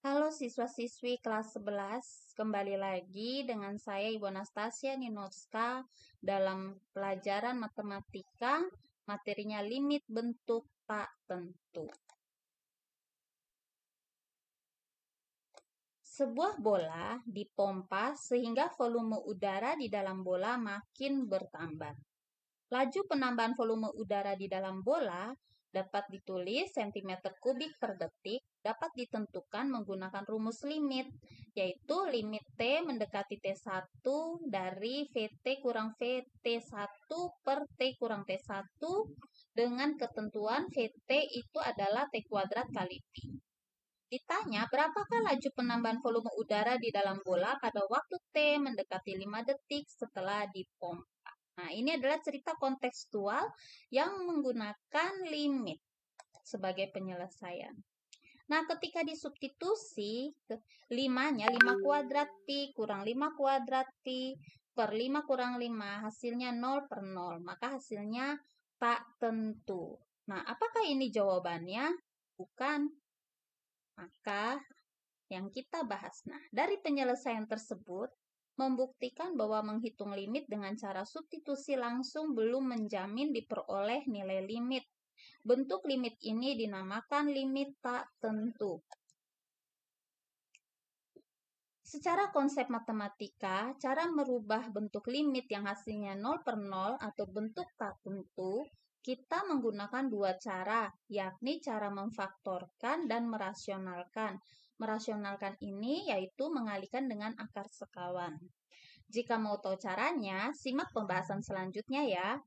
Halo siswa-siswi kelas 11, kembali lagi dengan saya Ibu Anastasia Ninowska dalam pelajaran matematika, materinya limit bentuk tak tentu. Sebuah bola dipompa sehingga volume udara di dalam bola makin bertambah. Laju penambahan volume udara di dalam bola dapat ditulis cm kubik per detik, dapat ditentukan menggunakan rumus limit, yaitu limit T mendekati T1 dari VT kurang VT1 per T kurang T1 dengan ketentuan VT itu adalah T kuadrat kali Pi. Ditanya, berapakah laju penambahan volume udara di dalam bola pada waktu T mendekati 5 detik setelah dipompa. Nah, ini adalah cerita kontekstual yang menggunakan limit sebagai penyelesaian. Nah, ketika disubstitusi, 5-nya 5 kuadrat Pi kurang 5 kuadrat Pi per 5 kurang 5, hasilnya 0 per 0. Maka hasilnya tak tentu. Nah, apakah ini jawabannya? Bukan. Maka yang kita bahas. Nah, dari penyelesaian tersebut, membuktikan bahwa menghitung limit dengan cara substitusi langsung belum menjamin diperoleh nilai limit. Bentuk limit ini dinamakan limit tak tentu. Secara konsep matematika, cara merubah bentuk limit yang hasilnya 0 per 0 atau bentuk tak tentu, kita menggunakan dua cara, yakni cara memfaktorkan dan merasionalkan. Merasionalkan ini yaitu mengalihkan dengan akar sekawan. Jika mau tahu caranya, simak pembahasan selanjutnya ya.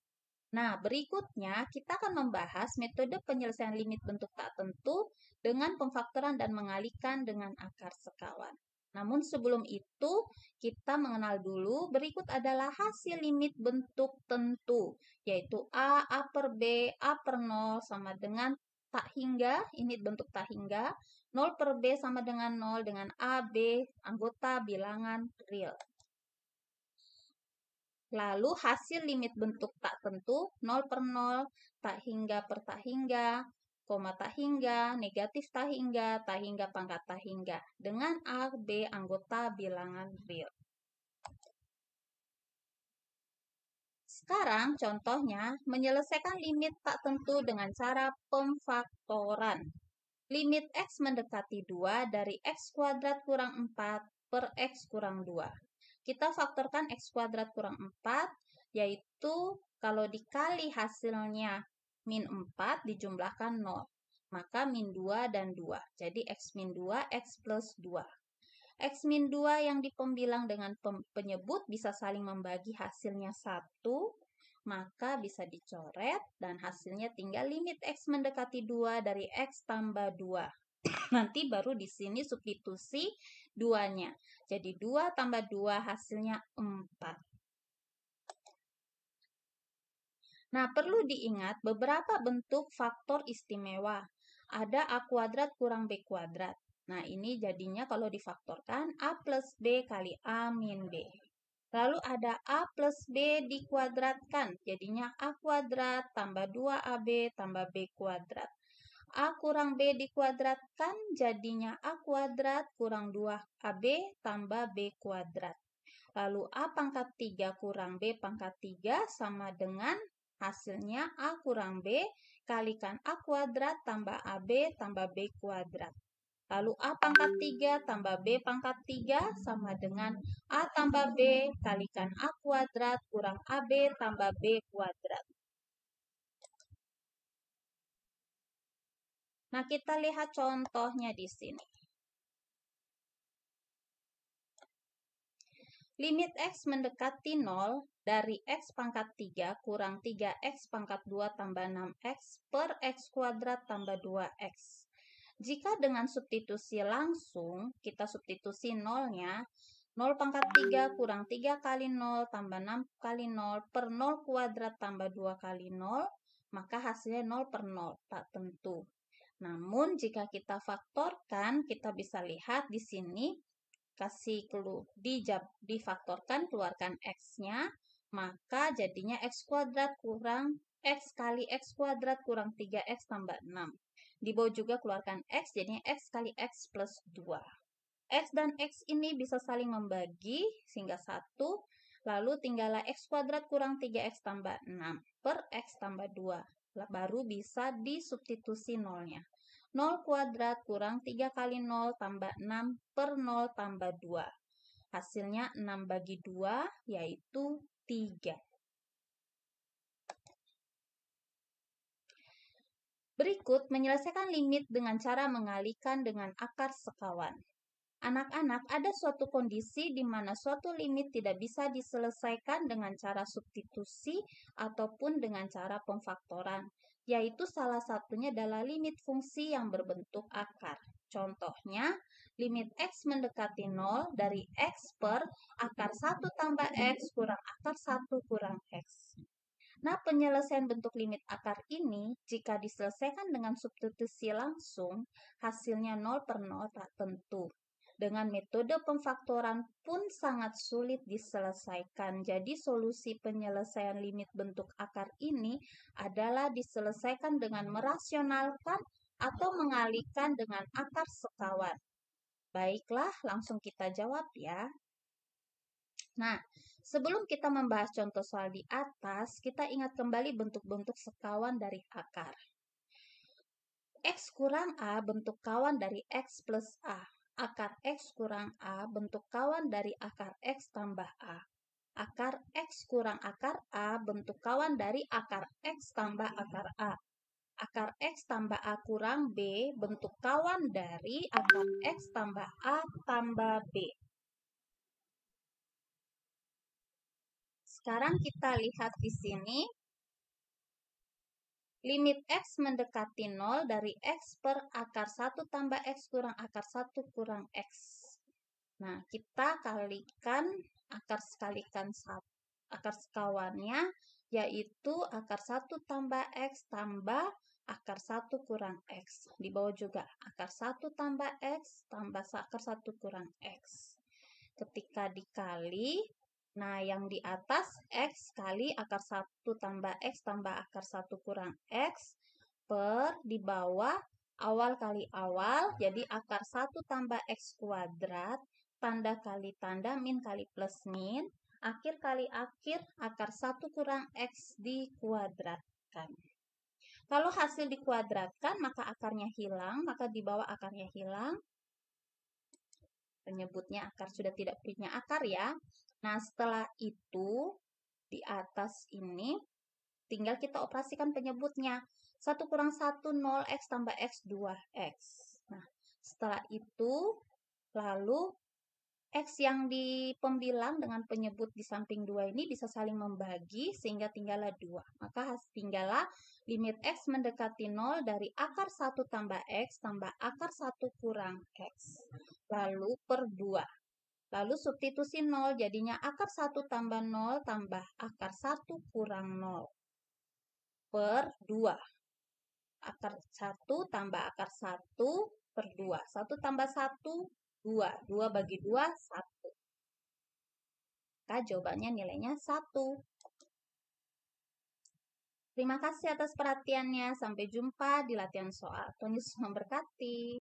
Nah, berikutnya kita akan membahas metode penyelesaian limit bentuk tak tentu dengan pemfaktoran dan mengalihkan dengan akar sekawan. Namun sebelum itu, kita mengenal dulu berikut adalah hasil limit bentuk tentu, yaitu A per B, A per 0 sama dengan tak hingga, ini bentuk tak hingga, 0 per B sama dengan 0 dengan A, B, anggota bilangan real. Lalu hasil limit bentuk tak tentu 0 per 0, tak hingga per tak hingga, koma tak hingga, negatif tak hingga pangkat tak hingga. Dengan A, B anggota bilangan real. Sekarang contohnya menyelesaikan limit tak tentu dengan cara pemfaktoran. Limit X mendekati 2 dari X kuadrat kurang 4 per X kurang 2. Kita faktorkan X kuadrat kurang 4, yaitu kalau dikali hasilnya min 4 dijumlahkan 0. Maka min 2 dan 2. Jadi X min 2, X plus 2. X min 2 yang dipembilang dengan penyebut bisa saling membagi hasilnya 1, maka bisa dicoret dan hasilnya tinggal limit X mendekati 2 dari X tambah 2. Nanti baru di sini substitusi 2-nya. Jadi 2 tambah 2 hasilnya 4. Nah, perlu diingat beberapa bentuk faktor istimewa. Ada A kuadrat kurang B kuadrat. Nah, ini jadinya kalau difaktorkan A plus B kali A min B. Lalu ada A plus B dikuadratkan. Jadinya A kuadrat tambah 2AB tambah B kuadrat. A kurang B dikuadratkan jadinya A kuadrat kurang 2AB tambah B kuadrat. Lalu A pangkat 3 kurang B pangkat 3 sama dengan hasilnya A kurang B kalikan A kuadrat tambah AB tambah B kuadrat. Lalu A pangkat 3 tambah B pangkat 3 sama dengan A tambah B kalikan A kuadrat kurang AB tambah B kuadrat. Nah, kita lihat contohnya di sini. Limit X mendekati 0 dari X pangkat 3 kurang 3X pangkat 2 tambah 6X per X kuadrat tambah 2X. Jika dengan substitusi langsung, kita substitusi 0-nya, 0 pangkat 3 kurang 3 kali 0 tambah 6 kali 0 per 0 kuadrat tambah 2 kali 0, maka hasilnya 0 per 0, tak tentu. Namun, jika kita faktorkan, kita bisa lihat di sini, kasih clue, difaktorkan, keluarkan X-nya, maka jadinya X kuadrat kurang X kali X kuadrat kurang 3X tambah 6. Di bawah juga keluarkan X, jadinya X kali X plus 2. X dan X ini bisa saling membagi sehingga 1. Lalu tinggallah X kuadrat kurang 3X tambah 6 per X tambah 2. Baru bisa disubstitusi nolnya. 0 kuadrat kurang 3 kali 0 tambah 6 per 0 tambah 2. Hasilnya 6 bagi 2 yaitu 3. Berikut menyelesaikan limit dengan cara mengalihkan dengan akar sekawan. Anak-anak, ada suatu kondisi di mana suatu limit tidak bisa diselesaikan dengan cara substitusi ataupun dengan cara pemfaktoran, yaitu salah satunya adalah limit fungsi yang berbentuk akar. Contohnya, limit X mendekati 0 dari X per akar 1 tambah X kurang akar 1 kurang X. Nah, penyelesaian bentuk limit akar ini, jika diselesaikan dengan substitusi langsung, hasilnya 0 per 0 tak tentu. Dengan metode pemfaktoran pun sangat sulit diselesaikan. Jadi, solusi penyelesaian limit bentuk akar ini adalah diselesaikan dengan merasionalkan atau mengalihkan dengan akar sekawan. Baiklah, langsung kita jawab ya. Nah, sebelum kita membahas contoh soal di atas, kita ingat kembali bentuk-bentuk sekawan dari akar. X kurang A bentuk kawan dari X plus A. Akar X kurang A bentuk kawan dari akar X tambah A. Akar X kurang akar A bentuk kawan dari akar X tambah akar A. Akar X tambah A kurang B bentuk kawan dari akar X tambah A tambah B. Sekarang kita lihat di sini. Limit X mendekati 0 dari X per akar 1 tambah X kurang akar 1 kurang X. Nah, kita kalikan akar sekawannya, yaitu akar 1 tambah X tambah akar 1 kurang X. Di bawah juga akar 1 tambah X tambah akar 1 kurang X. Ketika dikali, nah, yang di atas X kali akar 1 tambah X tambah akar 1 kurang X per di bawah awal kali awal, jadi akar 1 tambah X kuadrat, tanda kali tanda, min kali plus min, akhir kali akhir, akar 1 kurang X dikuadratkan. Kalau hasil dikuadratkan, maka akarnya hilang, maka di bawah akarnya hilang. Penyebutnya akar sudah tidak punya akar ya. Nah, setelah itu di atas ini tinggal kita operasikan penyebutnya. 1 kurang 1, 0, X tambah X, 2X. Nah, setelah itu lalu X yang di pembilang dengan penyebut di samping 2 ini bisa saling membagi sehingga tinggallah 2. Maka tinggallah limit X mendekati 0 dari akar 1 tambah X tambah akar 1 kurang X. Lalu per 2. Lalu substitusi 0 jadinya akar 1 tambah 0 tambah akar 1 kurang 0 per 2. Akar 1 tambah akar 1 per 2. 1 tambah 1, 2. 2 bagi 2, 1. Maka jawabannya nilainya 1. Terima kasih atas perhatiannya. Sampai jumpa di latihan soal. Tuhan Yesus memberkati.